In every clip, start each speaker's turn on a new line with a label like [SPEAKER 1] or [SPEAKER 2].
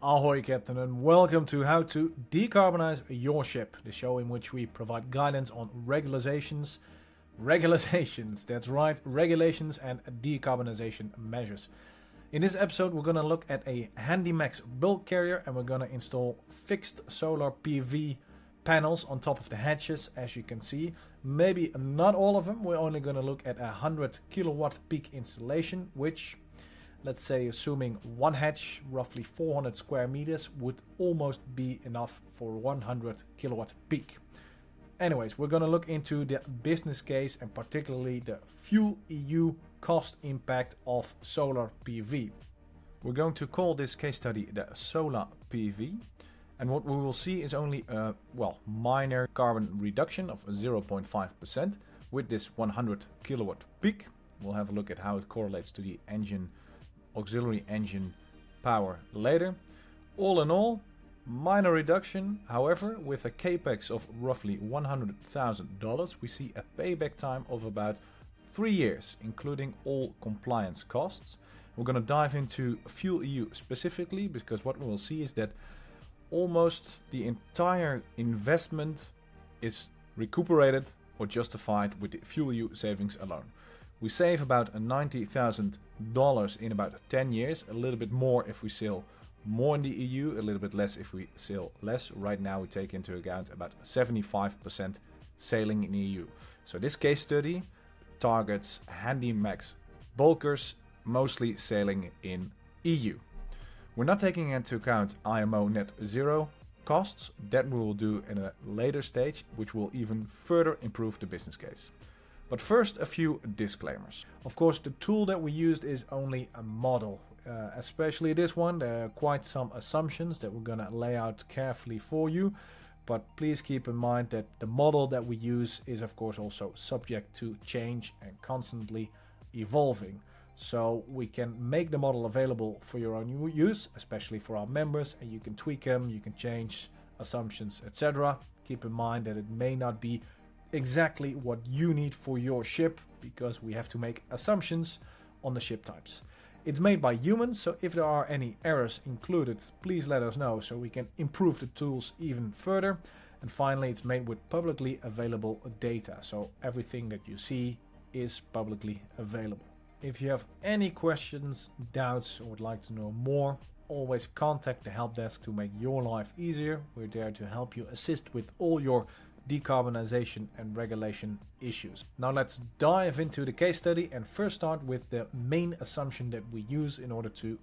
[SPEAKER 1] Ahoy Captain, and welcome to How to Decarbonize Your Ship, the show in which we provide guidance on regulations, that's right, regulations and decarbonization measures. In this episode we're going to look at a Handymax bulk carrier, and we're going to install fixed solar PV panels on top of the hatches, as you can see. Maybe not all of them, we're only going to look at a 100 kilowatt peak installation, which, let's say, assuming one hatch, roughly 400 square meters, would almost be enough for 100 kilowatt peak. Anyways, we're going to look into the business case and particularly the FuelEU cost impact of solar PV. We're going to call this case study the solar PV. And what we will see is only a, minor carbon reduction of 0.5% with this 100 kilowatt peak. We'll have a look at how it correlates to the auxiliary engine power later. All in all, minor reduction. However, with a CAPEX of roughly $100,000, we see a payback time of about 3 years, including all compliance costs. We're going to dive into FuelEU specifically, because what we will see is that almost the entire investment is recuperated or justified with the FuelEU savings alone. We save about $90,000 in about 10 years, a little bit more if we sail more in the EU, a little bit less if we sail less. Right now we take into account about 75% sailing in the EU. So this case study targets Handymax bulkers, mostly sailing in EU. We're not taking into account IMO net zero costs. That we will do in a later stage, which will even further improve the business case. But first, a few disclaimers. Of course, the tool that we used is only a model. Especially this one, there are quite some assumptions that we're going to lay out carefully for you. But please keep in mind that the model that we use is of course also subject to change and constantly evolving. So we can make the model available for your own use, especially for our members, and you can tweak them, you can change assumptions, etc. Keep in mind that it may not be exactly what you need for your ship, because we have to make assumptions on the ship types. It's made by humans, so if there are any errors included, please let us know so we can improve the tools even further. And finally, it's made with publicly available data, so everything that you see is publicly available. If you have any questions, doubts, or would like to know more, always contact the help desk to make your life easier. We're there to help you assist with all your decarbonization and regulation issues. Now let's dive into the case study and first start with the main assumption that we use in order to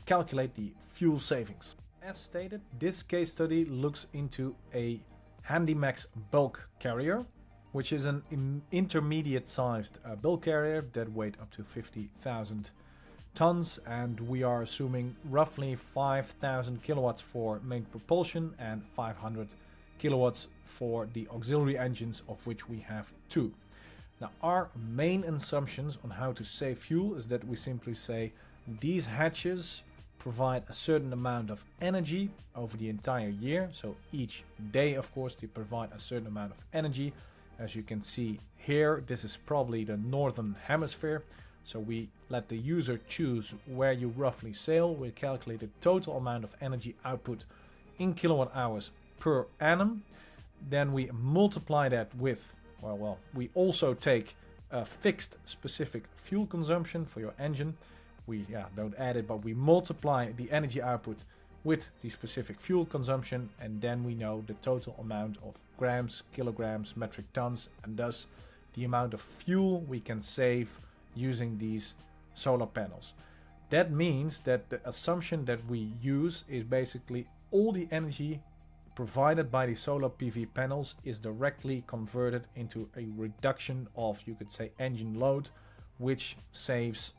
[SPEAKER 1] calculate the fuel savings. As stated, this case study looks into a Handymax bulk carrier, which is an intermediate sized bulk carrier that weighs up to 50,000 tons, and we are assuming roughly 5,000 kilowatts for main propulsion and 500 kilowatts for the auxiliary engines, of which we have 2. Now, our main assumptions on how to save fuel is that we simply say these hatches provide a certain amount of energy over the entire year. So each day, of course, they provide a certain amount of energy. As you can see here, this is probably the northern hemisphere. So we let the user choose where you roughly sail. We calculate the total amount of energy output in kilowatt hours per annum. Then we multiply that with, we also take a fixed specific fuel consumption for your engine. We don't add it, but we multiply the energy output with the specific fuel consumption, and then we know the total amount of grams, kilograms, metric tons, and thus the amount of fuel we can save using these solar panels. That means that the assumption that we use is basically all the energy provided by the solar PV panels is directly converted into a reduction of, you could say, engine load, which saves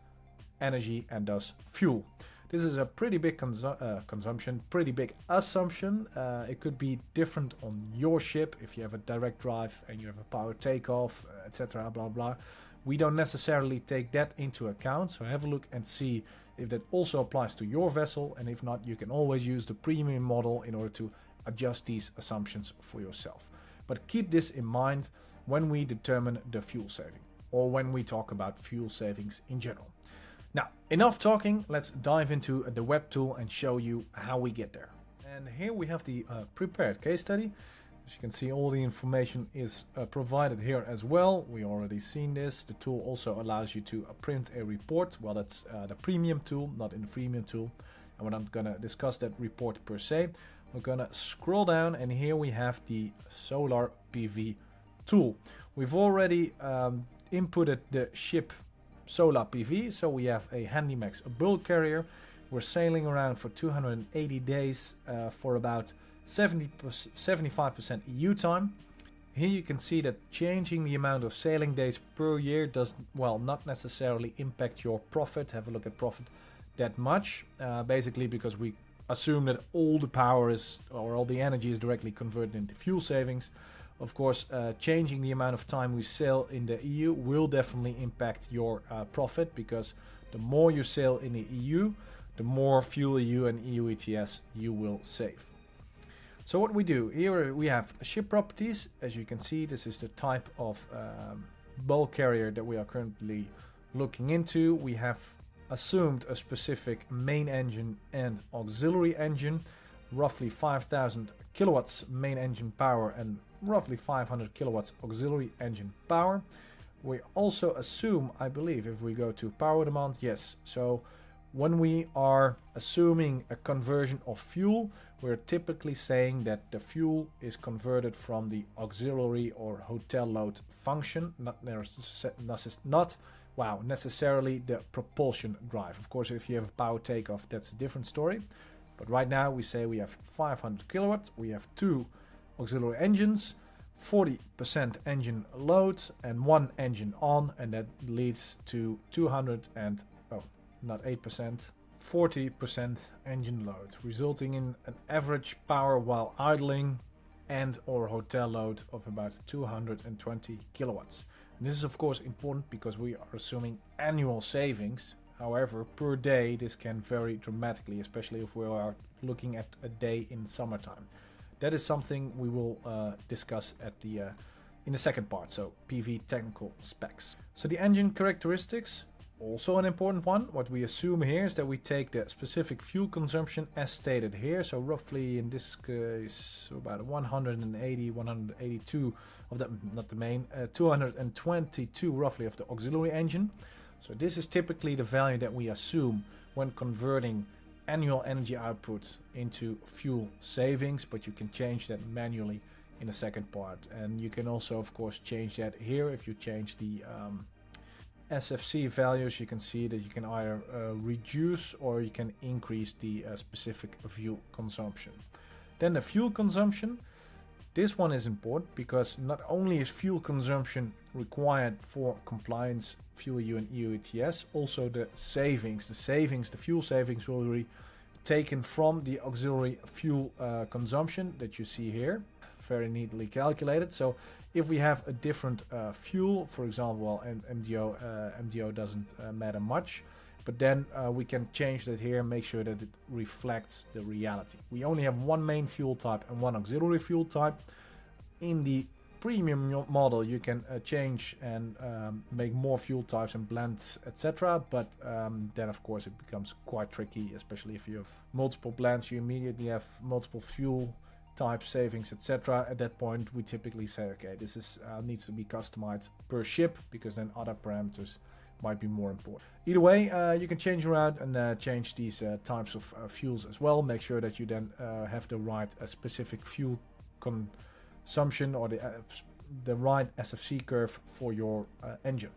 [SPEAKER 1] energy and thus fuel. This is a pretty big consumption, pretty big assumption. It could be different on your ship if you have a direct drive and you have a power takeoff, etc. Blah blah. We don't necessarily take that into account, so have a look and see if that also applies to your vessel, and if not, you can always use the premium model in order to adjust these assumptions for yourself. But keep this in mind when we determine the fuel saving, or when we talk about fuel savings in general. Now, enough talking, let's dive into the web tool and show you how we get there. And here we have the prepared case study. As you can see, all the information is provided here as well. We already seen this. The tool also allows you to print a report. Well, that's the premium tool, not in the freemium tool. And we're not going to discuss that report per se. We're going to scroll down, and here we have the solar PV tool. We've already inputted the ship solar PV, so we have a Handymax, a bulk carrier. We're sailing around for 280 days for about 75% EU time. Here you can see that changing the amount of sailing days per year does, well, not necessarily impact your profit. Have a look at profit that much, basically because we assume that all the power is, or all the energy is directly converted into fuel savings. Of course, changing the amount of time we sail in the EU will definitely impact your profit, because the more you sail in the EU, the more FuelEU and EU ETS you will save. So what we do, here we have ship properties. As you can see, this is the type of bulk carrier that we are currently looking into. We have assumed a specific main engine and auxiliary engine, roughly 5,000 kilowatts main engine power and roughly 500 kilowatts auxiliary engine power. We also assume, I believe, if we go to power demand, yes. So when we are assuming a conversion of fuel, we're typically saying that the fuel is converted from the auxiliary or hotel load function, not necessarily the propulsion drive. Of course, if you have a power takeoff, that's a different story. But right now we say we have 500 kilowatts, we have 2 auxiliary engines, 40% engine load and 1 engine on, and that leads to 40% engine load, resulting in an average power while idling and or hotel load of about 220 kilowatts. And this is of course important because we are assuming annual savings. However, per day this can vary dramatically, especially if we are looking at a day in summertime. That is something we will discuss at the in the second part, so PV technical specs. So the engine characteristics, also an important one. What we assume here is that we take the specific fuel consumption as stated here. So roughly in this case about 182 of the, not the main, 222 roughly of the auxiliary engine. So this is typically the value that we assume when converting annual energy output into fuel savings, but you can change that manually in the second part. And you can also of course change that here. If you change the SFC values, you can see that you can either reduce or you can increase the specific fuel consumption. Then the fuel consumption, this one is important because not only is fuel consumption required for compliance FuelEU and EU ETS, also the fuel savings will be taken from the auxiliary fuel consumption that you see here, very neatly calculated. So if we have a different fuel, for example, and MDO doesn't matter much, but then we can change that here and make sure that it reflects the reality. We only have one main fuel type and one auxiliary fuel type. In the premium model you can change and make more fuel types and blends, etc. But then of course it becomes quite tricky, especially if you have multiple blends. You immediately have multiple fuel type savings, etc. At that point we typically say, okay, this is needs to be customized per ship, because then other parameters might be more important. Either way, you can change around and change these types of fuels as well. Make sure that you then have the right specific fuel consumption or the right SFC curve for your engine.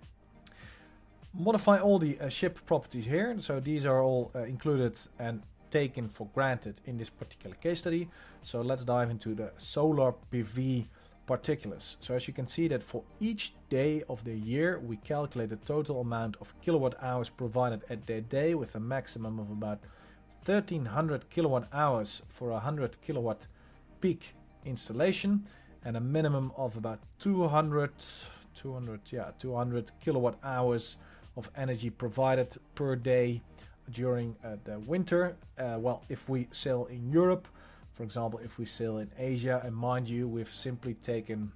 [SPEAKER 1] Modify all the ship properties here. So these are all included and taken for granted in this particular case study. So let's dive into the solar PV particulars. So as you can see that for each day of the year we calculate the total amount of kilowatt hours provided at that day, with a maximum of about 1300 kilowatt hours for a 100 kilowatt peak installation, and a minimum of about 200 kilowatt hours of energy provided per day during the winter. Well, if we sail in Europe, for example, if we sail in Asia, and mind you, we've simply taken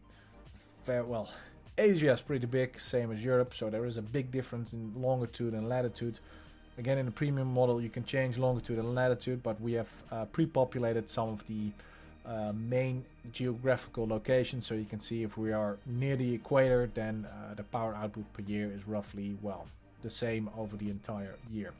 [SPEAKER 1] Asia is pretty big, same as Europe, so there is a big difference in longitude and latitude. Again, in the premium model, you can change longitude and latitude, but we have pre-populated some of the main geographical locations. So you can see if we are near the equator, then the power output per year is roughly, well, the same over the entire year.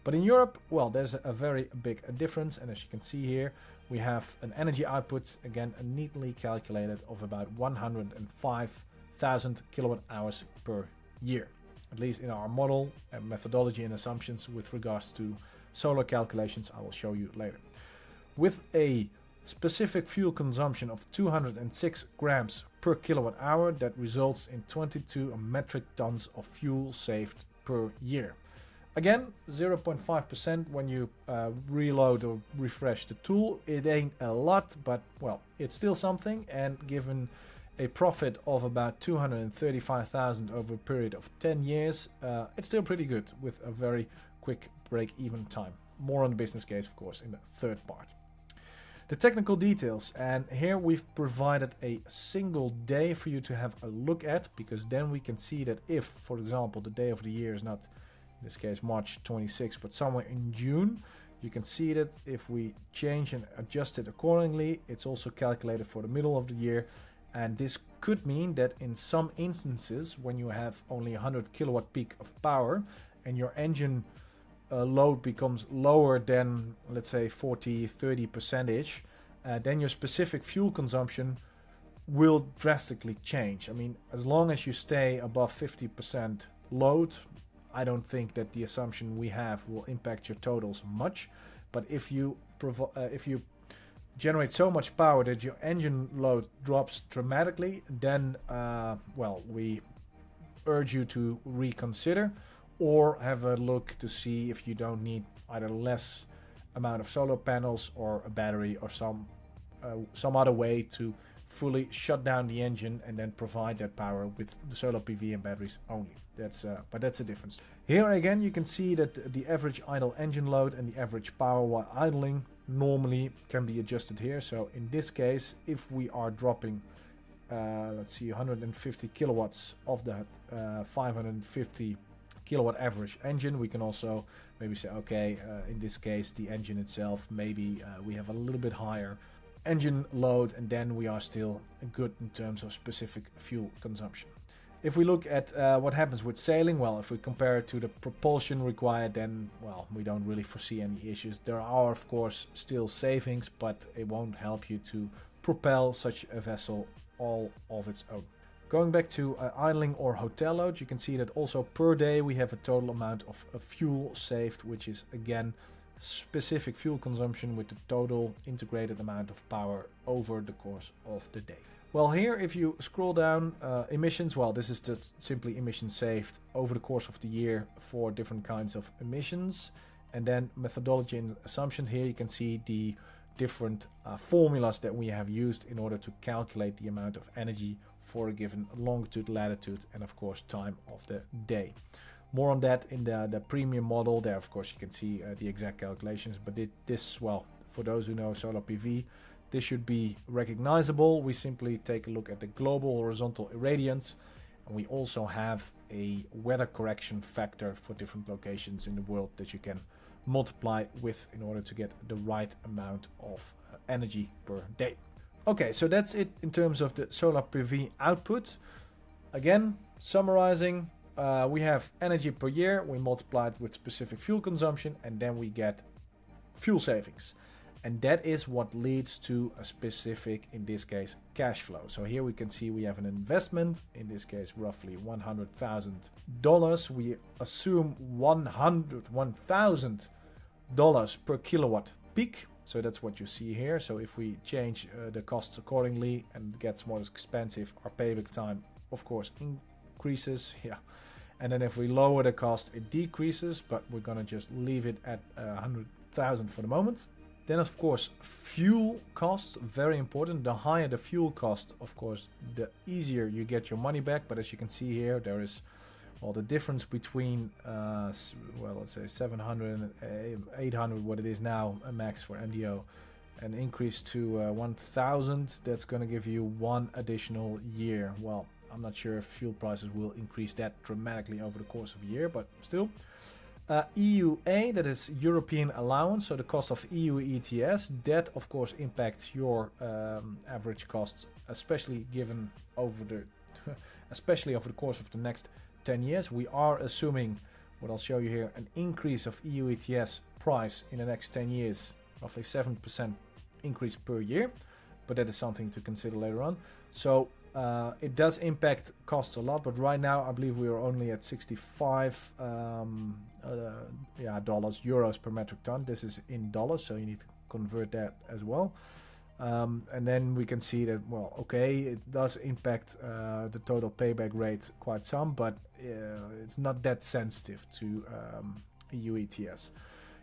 [SPEAKER 1] But in Europe, well, there's a very big difference. And as you can see here, we have an energy output, again, neatly calculated, of about 105,000 kilowatt hours per year. At least in our model and methodology and assumptions with regards to solar calculations, I will show you later. With a specific fuel consumption of 206 grams per kilowatt hour, that results in 22 metric tons of fuel saved per year. Again, 0.5% when you reload or refresh the tool. It ain't a lot, but well, it's still something, and given a profit of about 235,000 over a period of 10 years, it's still pretty good with a very quick break-even time. More on the business case, of course, in the third part. The technical details, and here we've provided a single day for you to have a look at, because then we can see that if, for example, the day of the year is not, in this case, March 26, but somewhere in June, you can see that if we change and adjust it accordingly, it's also calculated for the middle of the year. And this could mean that in some instances, when you have only 100 kilowatt peak of power and your engine load becomes lower than, let's say, 30%, then your specific fuel consumption will drastically change. I mean, as long as you stay above 50% load, I don't think that the assumption we have will impact your totals much. But if you generate so much power that your engine load drops dramatically, then well, we urge you to reconsider or have a look to see if you don't need either less amount of solar panels or a battery or some other way to fully shut down the engine and then provide that power with the solar PV and batteries only. But that's a difference. Here again, you can see that the average idle engine load and the average power while idling normally can be adjusted here. So in this case, if we are dropping, let's see, 150 kilowatts of the 550 kilowatt average engine, we can also maybe say, okay, in this case, the engine itself, maybe we have a little bit higher engine load, and then we are still good in terms of specific fuel consumption. If we look at what happens with sailing, well, if we compare it to the propulsion required, then, well, we don't really foresee any issues. There are, of course, still savings, but it won't help you to propel such a vessel all of its own. Going back to idling or hotel load, you can see that also per day we have a total amount of fuel saved, which is, again, specific fuel consumption with the total integrated amount of power over the course of the day. Well, here if you scroll down, emissions, well, this is just simply emissions saved over the course of the year for different kinds of emissions. And then methodology and assumptions, here you can see the different formulas that we have used in order to calculate the amount of energy for a given longitude, latitude, and of course time of the day. More on that in the premium model. There, of course, you can see the exact calculations, but this, well, for those who know solar PV, this should be recognizable. We simply take a look at the global horizontal irradiance, and we also have a weather correction factor for different locations in the world that you can multiply with in order to get the right amount of energy per day. Okay, so that's it in terms of the solar PV output. Again, summarizing, we have energy per year, we multiply it with specific fuel consumption, and then we get fuel savings. And that is what leads to a specific, in this case, cash flow. So here we can see we have an investment, in this case roughly $100,000. We assume $1,000 per kilowatt peak. So that's what you see here. So if we change the costs accordingly and it gets more expensive, our payback time, of course, increases. Yeah. And then if we lower the cost, it decreases, but we're going to just leave it at 100,000 for the moment. Then, of course, fuel costs, very important. The higher the fuel cost, of course, the easier you get your money back. But as you can see here, there is, well, the difference between, well, let's say 700 and 800, what it is now, a max for MDO, an increase to 1,000. That's going to give you one additional year. Well, I'm not sure if fuel prices will increase that dramatically over the course of a year, but still. EUA, that is European allowance, so the cost of EU ETS, that of course impacts your average costs, especially given over the especially over the course of the next 10 years. We are assuming, what I'll show you here, an increase of EU ETS price in the next 10 years, roughly 7% increase per year, but that is something to consider later on. So it does impact costs a lot, but right now I believe we are only at 65 euros per metric ton. This is in dollars, so you need to convert that as well. And then we can see that, well, okay, it does impact the total payback rate quite some, but it's not that sensitive to EU ETS.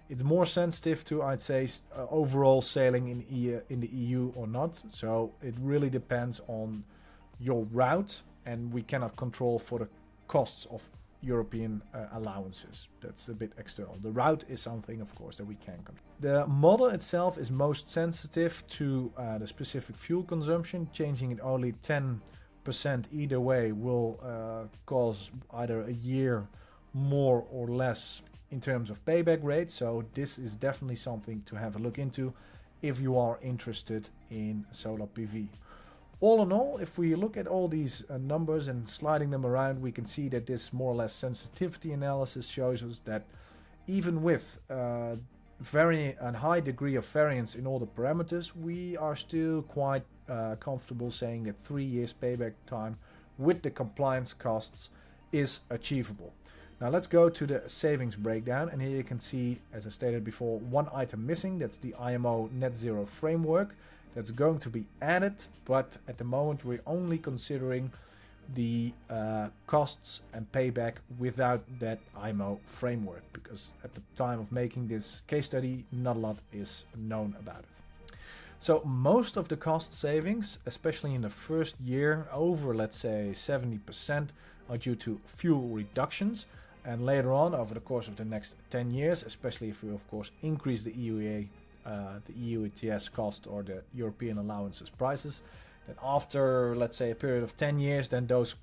[SPEAKER 1] It's more sensitive to, I'd say, overall sailing in the EU or not. So it really depends on your route, and we cannot control for the costs of European allowances. That's a bit external. The route is something, of course, that we can control. The model itself is most sensitive to the specific fuel consumption. Changing it only 10% either way will cause either a year more or less in terms of payback rate. So this is definitely something to have a look into if you are interested in solar PV. All in all, if we look at all these numbers and sliding them around, we can see that this more or less sensitivity analysis shows us that even with a high degree of variance in all the parameters, we are still quite comfortable saying that 3 years payback time with the compliance costs is achievable. Now let's go to the savings breakdown, and here you can see, as I stated before, one item missing. That's the IMO net zero framework. That's going to be added, but at the moment we're only considering the costs and payback without that IMO framework, because at the time of making this case study, not a lot is known about it. So most of the cost savings, especially in the first year, over let's say 70%, are due to fuel reductions. And later on, over the course of the next 10 years, especially if we of course increase the EUA, the EU ETS cost or the European allowances prices, then after let's say a period of 10 years, then those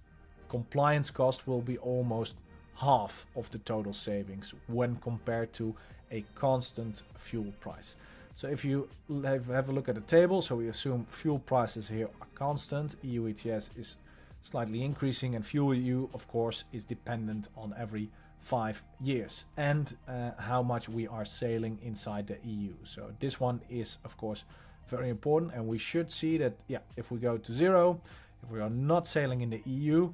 [SPEAKER 1] compliance costs will be almost half of the total savings when compared to a constant fuel price. So if you have a look at the table, so we assume fuel prices here are constant, EU ETS is slightly increasing, and FuelEU of course is dependent on every 5 years and how much we are sailing inside the EU. So this one is of course very important, and we should see that if we go to zero, if we are not sailing in the EU,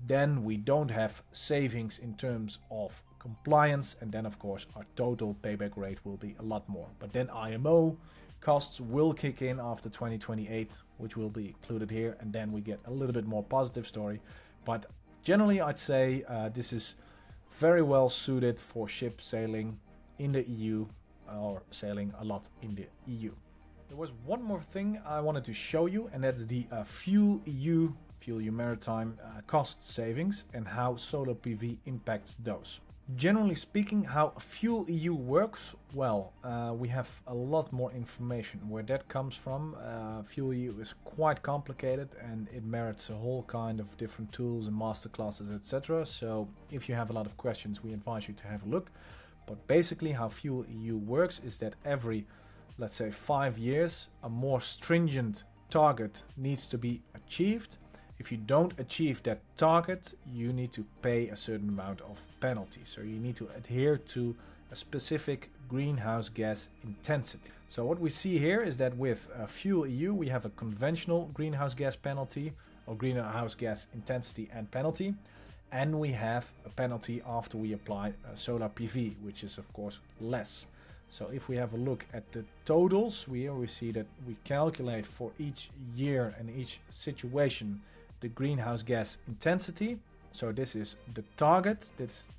[SPEAKER 1] then we don't have savings in terms of compliance, and then of course our total payback rate will be a lot more. But then IMO costs will kick in after 2028, which will be included here, and then we get a little bit more positive story. But generally I'd say this is very well suited for ship sailing in the EU or sailing a lot in the EU. There was one more thing I wanted to show you, and that's the FuelEU Maritime cost savings and how solar PV impacts those. Generally speaking, how FuelEU works, well, we have a lot more information. Where that comes from, FuelEU is quite complicated and it merits a whole kind of different tools and masterclasses, etc. So if you have a lot of questions, we advise you to have a look. But basically how FuelEU works is that every, let's say 5 years, a more stringent target needs to be achieved. If you don't achieve that target, you need to pay a certain amount of penalty. So you need to adhere to a specific greenhouse gas intensity. So what we see here is that with FuelEU, we have a conventional greenhouse gas penalty or greenhouse gas intensity and penalty. And we have a penalty after we apply solar PV, which is of course less. So if we have a look at the totals, we see that we calculate for each year and each situation the greenhouse gas intensity. So this is the target,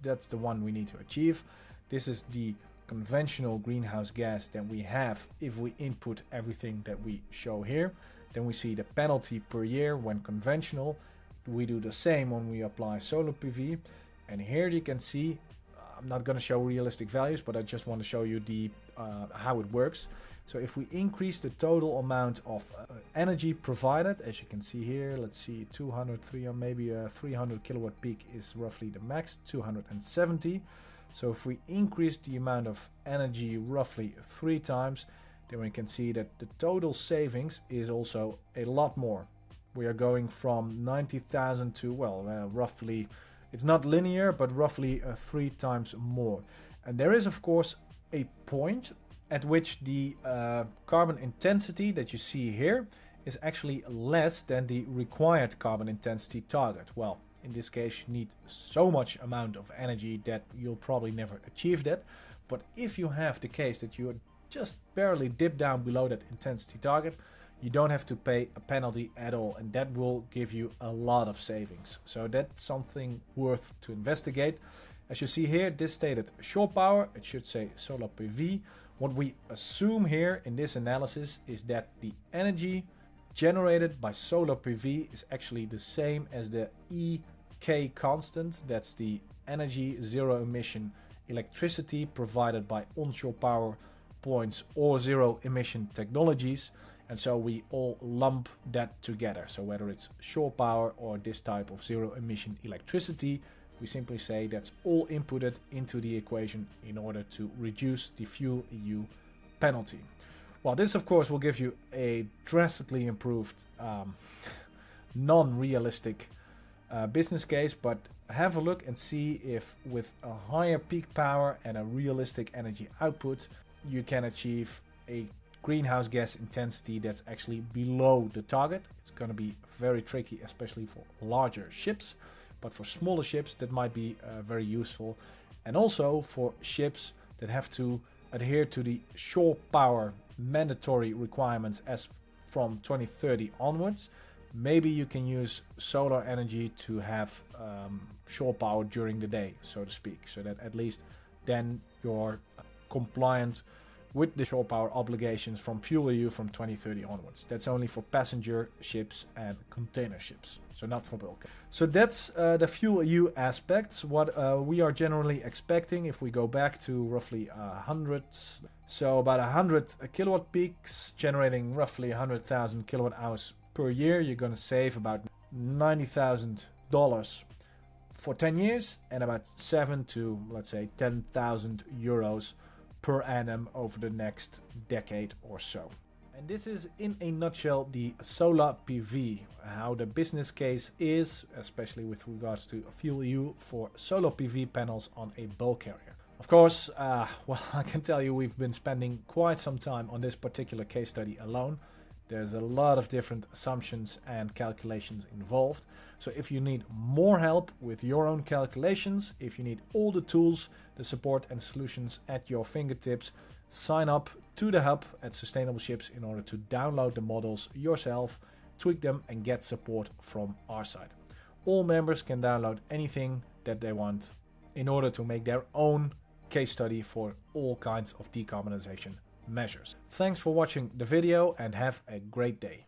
[SPEAKER 1] that's the one we need to achieve. This is the conventional greenhouse gas that we have if we input everything that we show here. Then we see the penalty per year when conventional. We do the same when we apply solar PV. And here you can see, I'm not going to show realistic values, but I just want to show you the how it works. So if we increase the total amount of energy provided, as you can see here, let's see, 200, 300, maybe 300 kilowatt peak is roughly the max, 270. So if we increase the amount of energy roughly 3 times, then we can see that the total savings is also a lot more. We are going from 90,000 to, well, roughly, it's not linear, but roughly 3 times more. And there is, of course, a point at which the carbon intensity that you see here is actually less than the required carbon intensity target. Well, in this case, you need so much amount of energy that you'll probably never achieve that. But if you have the case that you just barely dip down below that intensity target, you don't have to pay a penalty at all, and that will give you a lot of savings. So that's something worth to investigate. As you see here, this stated shore power, it should say solar PV. What we assume here in this analysis is that the energy generated by solar PV is actually the same as the EK constant. That's the energy zero emission electricity provided by onshore power points or zero emission technologies. And so we all lump that together. So whether it's shore power or this type of zero emission electricity, we simply say that's all inputted into the equation in order to reduce the FuelEU penalty. Well, this of course will give you a drastically improved non-realistic business case, but have a look and see if with a higher peak power and a realistic energy output, you can achieve a greenhouse gas intensity that's actually below the target. It's going to be very tricky, especially for larger ships, but for smaller ships that might be very useful, and also for ships that have to adhere to the shore power mandatory requirements as from 2030 onwards. Maybe you can use solar energy to have shore power during the day, so to speak, so that at least then you're compliant with the shore power obligations from FuelEU from 2030 onwards. That's only for passenger ships and container ships, so not for bulk. So that's the FuelEU aspects. What we are generally expecting if we go back to roughly 100, so about 100 kilowatt peaks generating roughly 100,000 kilowatt hours per year, you're going to save about $90,000 for 10 years and about 7 to let's say 10,000 euros per annum over the next decade or so. And this is in a nutshell the solar PV, how the business case is, especially with regards to FuelEU for solar PV panels on a bulk carrier. Of course, well, I can tell you we've been spending quite some time on this particular case study alone. There's a lot of different assumptions and calculations involved. So if you need more help with your own calculations, if you need all the tools, the support and solutions at your fingertips, sign up to the hub at Sustainable Ships in order to download the models yourself, tweak them and get support from our side. All members can download anything that they want in order to make their own case study for all kinds of decarbonization measures. Thanks for watching the video and have a great day.